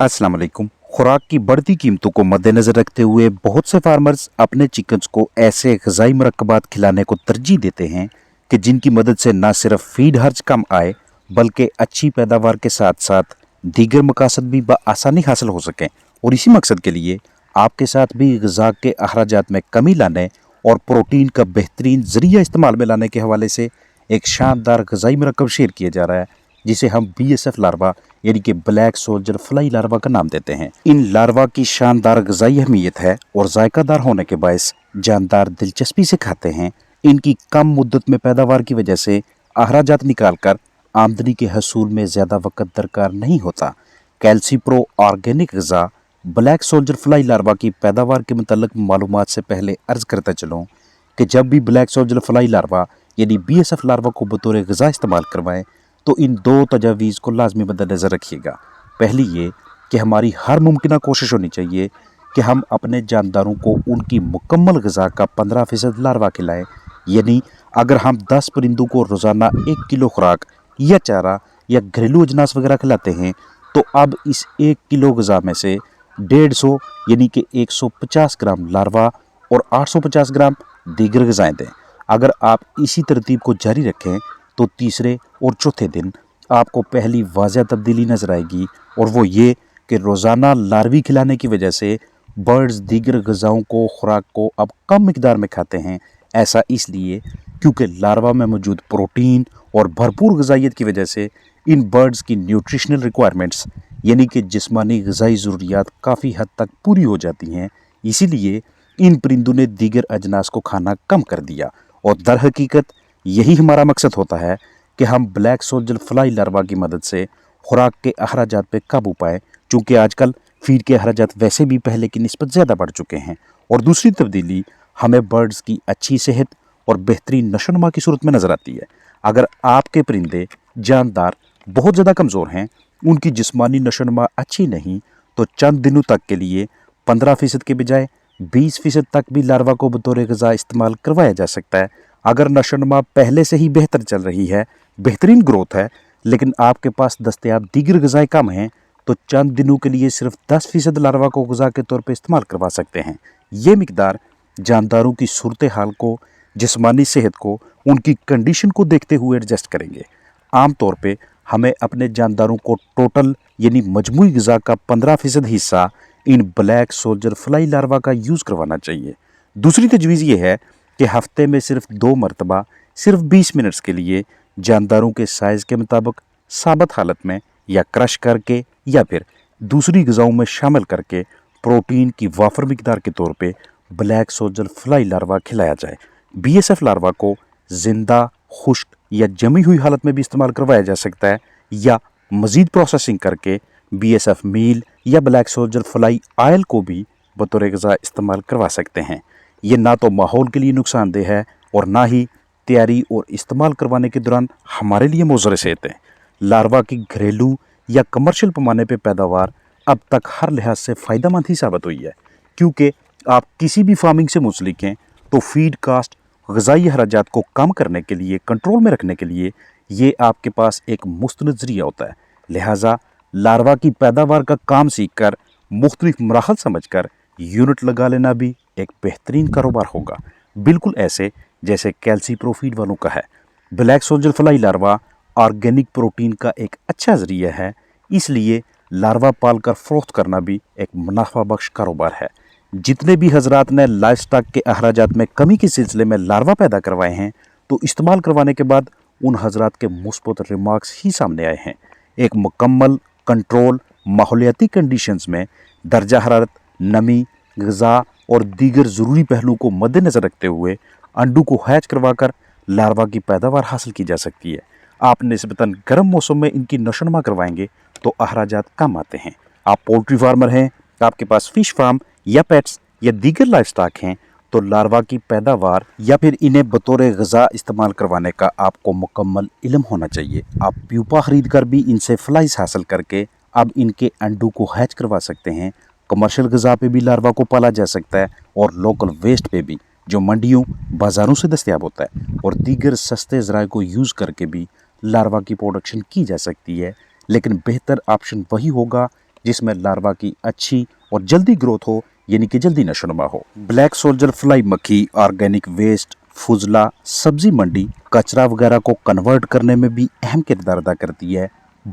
अस्सलाम वालेकुम। खुराक की बढ़ती कीमतों को मद्देनजर रखते हुए बहुत से फार्मर्स अपने चिकन्स को ऐसे ग़िज़ाई मुरक्कबात खिलाने को तरजीह देते हैं कि जिनकी मदद से न सिर्फ फीड खर्च कम आए बल्कि अच्छी पैदावार के साथ साथ दीगर मकासद भी आसानी हासिल हो सकें। और इसी मकसद के लिए आपके साथ भी ग़िज़ा के अखराजात में कमी लाने और प्रोटीन का बेहतरीन ज़रिया इस्तेमाल में लाने के हवाले से एक शानदार ग़िज़ाई मुरक्कब शेयर किया जा रहा है, जिसे हम BSF लार्वा यानी कि ब्लैक सोल्जर फ्लाई लार्वा का नाम देते हैं। इन लार्वा की शानदार ग़िज़ाई अहमियत है और जायकादार होने के बायस जानदार दिलचस्पी से खाते हैं। इनकी कम मुद्दत में पैदावार की वजह से अखराजात निकाल कर आमदनी के हसूल में ज़्यादा वक्त दरकार नहीं होता। कैल्सीप्रो ऑर्गेनिक ग़िज़ा ब्लैक सोल्जर फ्लाई लार्वा की पैदावार के मुतल्लिक़ मालूमात से पहले अर्ज़ करता चलूँ कि जब भी ब्लैक सोल्जर फ्लाई लार्वा यानी BSF लार्वा को बतौर ग़िज़ा इस्तेमाल करवाएं तो इन दो तजावीज़ को लाजमी मद्देनज़र रखिएगा। पहली ये कि हमारी हर मुमकिन कोशिश होनी चाहिए कि हम अपने जानदारों को उनकी मुकम्मल ग़िज़ा का 15% लार्वा खिलाएं। यानी अगर हम 10 परिंदों को रोज़ाना 1 किलो खुराक या चारा या घरेलू अजनास वगैरह खिलाते हैं तो अब इस 1 किलो ग़िज़ा में से 150 यानी कि 150 ग्राम लार्वा और 850 ग्राम दीगर ग़िज़ाएँ दें। अगर आप इसी तरतीब को जारी रखें तो तीसरे और चौथे दिन आपको पहली वाज़ह तब्दीली नज़र आएगी, और वो ये कि रोज़ाना लार्वी खिलाने की वजह से बर्ड्स दीगर ग़िज़ाओं को खुराक को अब कम मिकदार में खाते हैं। ऐसा इसलिए क्योंकि लार्वा में मौजूद प्रोटीन और भरपूर ग़िज़ाइयत की वजह से इन बर्ड्स की न्यूट्रिशनल रिक्वायरमेंट्स यानी कि जिस्मानी ग़िज़ाई ज़रूरियात काफ़ी हद तक पूरी हो जाती हैं। इसीलिए इन परिंदों ने दीगर अजनास को खाना कम कर दिया, और दर हकीकत यही हमारा मकसद होता है कि हम ब्लैक सोल्जर फ्लाई लार्वा की मदद से खुराक के अखराजात पर काबू पाएँ, चूँकि आजकल फीड के अखराजात वैसे भी पहले की निस्बत ज़्यादा बढ़ चुके हैं। और दूसरी तब्दीली हमें बर्ड्स की अच्छी सेहत और बेहतरीन नशोनुमा की सूरत में नज़र आती है। अगर आपके परिंदे जानदार बहुत ज़्यादा कमज़ोर हैं, उनकी जिस्मानी नशोनुमा अच्छी नहीं, तो चंद दिनों तक के लिए 15% के बजाय 20% तक भी लार्वा को बतौर ग़िज़ा इस्तेमाल करवाया जा सकता है। अगर नशोनुमा पहले से ही बेहतर चल रही है, बेहतरीन ग्रोथ है, लेकिन आपके पास दस्तयाब दीगर ग़िज़ाएँ कम हैं, तो चंद दिनों के लिए सिर्फ 10% लार्वा को ग़िज़ा के तौर पर इस्तेमाल करवा सकते हैं। ये मिकदार जानदारों की सूरत हाल को, जिस्मानी सेहत को, उनकी कंडीशन को देखते हुए एडजस्ट करेंगे। आम तौर पे हमें अपने जानदारों को टोटल यानी मजमूई ग़िज़ा का 15% हिस्सा इन ब्लैक सोल्जर फ्लाई लार्वा का यूज़ करवाना चाहिए। दूसरी तजवीज़ ये है कि हफ्ते में सिर्फ 2 मरतबा सिर्फ 20 मिनट्स के लिए जानदारों के साइज़ के मुताबिक साबत हालत में या क्रश करके या फिर दूसरी ग़िज़ाओं में शामिल करके प्रोटीन की वाफर मिकदार के तौर पे ब्लैक सोल्जर फ्लाई लार्वा खिलाया जाए। BSF लार्वा को ज़िंदा, खुश्क या जमी हुई हालत में भी इस्तेमाल करवाया जा सकता है, या मज़ीद प्रोसेसिंग करके BSF मील या ब्लैक सोल्जर फ्लाई आयल को भी बतौर ग़िज़ा इस्तेमाल करवा सकते हैं। ये ना तो माहौल के लिए नुकसानदेह है और ना ही तैयारी और इस्तेमाल करवाने के दौरान हमारे लिए मुज़र सेहत है। लार्वा की घरेलू या कमर्शियल पैमाने पे पैदावार अब तक हर लिहाज से फ़ायदेमंद ही साबित हुई है, क्योंकि आप किसी भी फार्मिंग से मुंसलिक हैं तो फीड कास्ट ग़िज़ाई अखराजात को कम करने के लिए, कंट्रोल में रखने के लिए ये आपके पास एक मुस्तनद ज़रिया होता है। लिहाजा लार्वा की पैदावार का काम सीख कर, मुख्तलिफ मराहल समझ कर यूनिट लगा लेना भी एक बेहतरीन कारोबार होगा, बिल्कुल ऐसे जैसे कैल्सीप्रो फीड वालों का है। Black soldier fly larva organic protein का एक अच्छा ज़रिया है, इसलिए लार्वा पाल कर फ़रोख्त करना भी एक मुनाफा बख्श कारोबार है। जितने भी हजरात ने लाइफ स्टॉक के अखराजात में कमी के सिलसिले में लार्वा पैदा करवाए हैं, तो इस्तेमाल करवाने के बाद उन हजरात के मुस्बत रिमार्क्स ही सामने आए हैं। एक मुकम्मल कंट्रोल माहौलियाती कंडीशंस में दर्जा हरारत, नमी, ग़िज़ा और दीगर ज़रूरी पहलू को मद्देनज़र रखते हुए अंडों को हैच करवाकर लार्वा की पैदावार हासिल की जा सकती है। आप निस्बतन गर्म मौसम में इनकी नशोनुमा करवाएंगे तो अखराजात कम आते हैं। आप पोल्ट्री फार्मर हैं, आपके पास फ़िश फार्म या पेट्स या दीगर लाइफ स्टॉक हैं, तो लार्वा की पैदावार या फिर इन्हें बतौर ग़िज़ा इस्तेमाल करवाने का आपको मुकम्मल इल्म होना चाहिए। आप प्यूपा ख़रीद कर भी इनसे फ्लाइज हासिल करके अब इनके अंडों को हैच करवा सकते हैं। कमर्शियल ग़िज़ा पे भी लार्वा को पाला जा सकता है और लोकल वेस्ट पे भी, जो मंडियों, बाज़ारों से दस्तयाब होता है, और दीगर सस्ते ज़राए को यूज़ करके भी लार्वा की प्रोडक्शन की जा सकती है। लेकिन बेहतर ऑप्शन वही होगा जिसमें लार्वा की अच्छी और जल्दी ग्रोथ हो, यानी कि जल्दी नशोनुमा हो। ब्लैक सोल्जर फ्लाई मक्खी ऑर्गेनिक वेस्ट, फुजला, सब्जी मंडी, कचरा वगैरह को कन्वर्ट करने में भी अहम किरदार अदा करती है।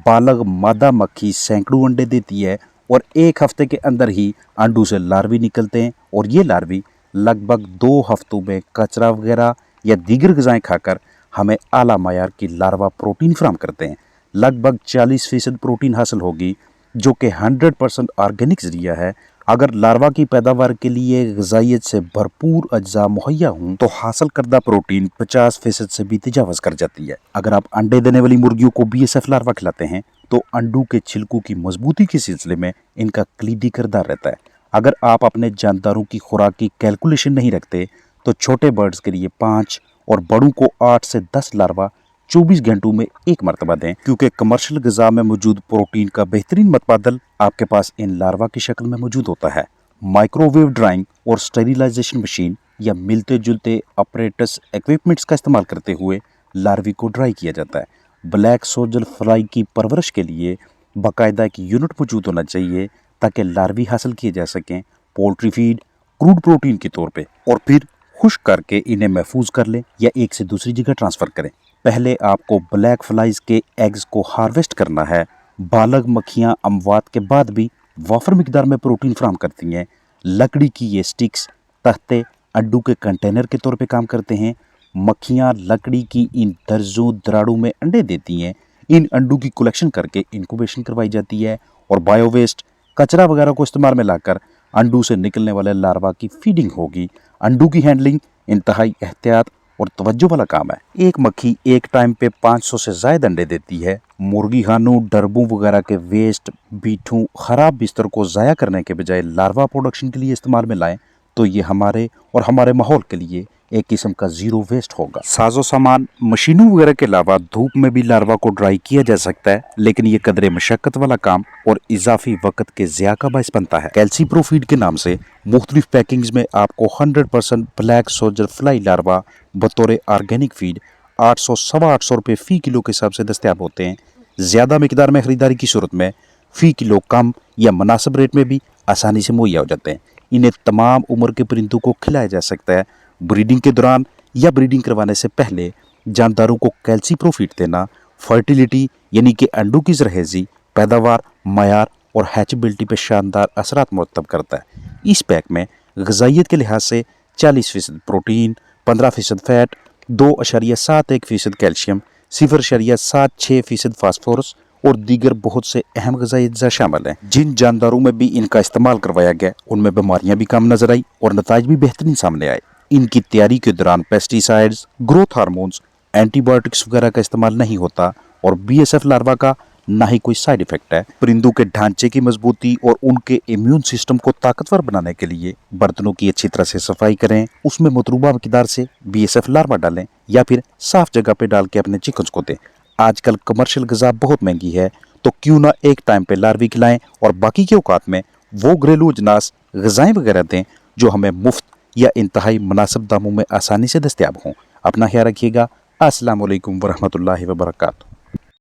बालग मादा मक्खी सैकड़ों अंडे देती है और 1 हफ्ते के अंदर ही अंडों से लार्वी निकलते हैं और ये लार्वी लगभग 2 हफ्तों में कचरा वगैरह या दीगर ग़िज़ाएँ खाकर हमें आला मायार की लार्वा प्रोटीन फराहम करते हैं। लगभग 40% प्रोटीन हासिल होगी, जो कि 100% ऑर्गेनिक ज़रिया है। अगर लार्वा की पैदावार के लिए ग़िज़ाइयत से भरपूर अज्जा मुहैया हों तो हासिल करदा प्रोटीन 50% से भी तजावज़ कर जाती है। अगर आप अंडे देने वाली मुर्गियों को BSF लार्वा खिलाते हैं तो अंडों के छिलकों की मजबूती के सिलसिले में इनका कलीदी किरदार रहता है। अगर आप अपने जानदारों की खुराक की कैलकुलेशन नहीं रखते तो छोटे बर्ड्स के लिए 5 और बड़ों को 8 से 10 लार्वा 24 घंटों में 1 मरतबा दें, क्योंकि कमर्शियल ग़िज़ा में मौजूद प्रोटीन का बेहतरीन मतबादल आपके पास इन लार्वा की शक्ल में मौजूद होता है। माइक्रोवेव ड्राइंग और स्टेरिलाइजेशन मशीन या मिलते जुलते ऑपरेटस इक्विपमेंट्स का इस्तेमाल करते हुए लार्वी को ड्राई किया जाता है। ब्लैक सोल्जर फ्लाई की परवरिश के लिए बाकायदा एक यूनिट मौजूद होना चाहिए ताकि लार्वी हासिल किए जा सकें पोल्ट्री फीड, क्रूड प्रोटीन के तौर पे, और फिर खुश्क करके इन्हें महफूज कर लें या एक से दूसरी जगह ट्रांसफ़र करें। पहले आपको ब्लैक फ्लाइज के एग्स को हार्वेस्ट करना है। बालग मक्खियाँ अमवात के बाद भी वाफर मिकदार में प्रोटीन फराहम करती हैं। लकड़ी की ये स्टिक्स तख्ते अंडों के कंटेनर के तौर पे काम करते हैं। मक्खियाँ लकड़ी की इन दर्जों दराड़ों में अंडे देती हैं। इन अंडों की कलेक्शन करके इंक्यूबेशन करवाई जाती है और बायो वेस्ट, कचरा वगैरह को इस्तेमाल में लाकर अंडों से निकलने वाले लार्वा की फीडिंग होगी। अंडों की हैंडलिंग इंतहाई एहतियात और तवज्जो वाला काम है। एक मक्खी एक टाइम पे 500 से ज़ायद अंडे देती है। मुर्गी खानों, डरबों वगैरह के वेस्ट, बीठों, ख़राब बिस्तर को ज़ाया करने के बजाय लार्वा प्रोडक्शन के लिए इस्तेमाल में लाएं तो ये हमारे और हमारे माहौल के लिए एक किस्म का ज़ीरो वेस्ट होगा। साजो सामान, मशीनों वगैरह के अलावा धूप में भी लार्वा को ड्राई किया जा सकता है, लेकिन ये कदरे मशक्क़त वाला काम और इजाफी वक्त के ज़िया का बाइस बनता है। कैल्सी प्रो फीड के नाम से मुख्तलिफ पैकिंग्स में आपको 100% ब्लैक सोल्जर फ्लाई लार्वा बतौर ऑर्गेनिक फीड 800-850 रुपये फ़ी किलो के हिसाब से दस्तियाब होते हैं। ज़्यादा मिकदार में ख़रीदारी की सूरत में फ़ी किलो कम या मुनासिब रेट में भी आसानी से मुहैया हो जाते हैं। इन्हें तमाम उम्र के परिंदों को खिलाया जा सकता है। ब्रीडिंग के दौरान या ब्रीडिंग करवाने से पहले जानदारों को कैल्सी प्रो फीड देना फर्टिलिटी यानी कि अंडों की जरहेज़ी, पैदावार, मयार और हैचबिलिटी पर शानदार असरात मुरतब करता है। इस पैक में ग़िज़ाइयत के लिहाज से 40% प्रोटीन, 15% फैट, 2.71% कैल्शियम, 0.76% फास्फोरस और दीगर बहुत से अहम ग़िज़ाई अज्जा शामिल हैं। जिन जानदारों में भी इनका इस्तेमाल करवाया गया उनमें बीमारियां भी कम नजर आई और नताइज भी बेहतरीन सामने आए। इनकी तैयारी के दौरान पेस्टिसाइड्स, ग्रोथ हार्मोन्स, एंटीबायोटिक्स वगैरह का इस्तेमाल नहीं होता और BSF लार्वा का ना ही कोई साइड इफेक्ट है। परिंदों के ढांचे की मजबूती और उनके इम्यून सिस्टम को ताकतवर बनाने के लिए बर्तनों की अच्छी तरह से सफाई करें, उसमें मतलूबा मकदार से BSF लार्वा डालें या फिर साफ जगह पे डाल के अपने चिकन्स को दें। आजकल कमर्शियल ग़िज़ा बहुत महंगी है, तो क्यों ना एक टाइम पे लार्वी खिलाएं और बाकी के औकात में वो घरेलू अजनास ग़िज़ाएँ वगैरह दें जो हमें मुफ्त या इंतहाई मुनासिब दामों में आसानी से दस्तयाब हों। अपना ख्याल रखिएगा। अस्सलाम वालेकुम वरहमतुल्लाहि वबरकातुहू।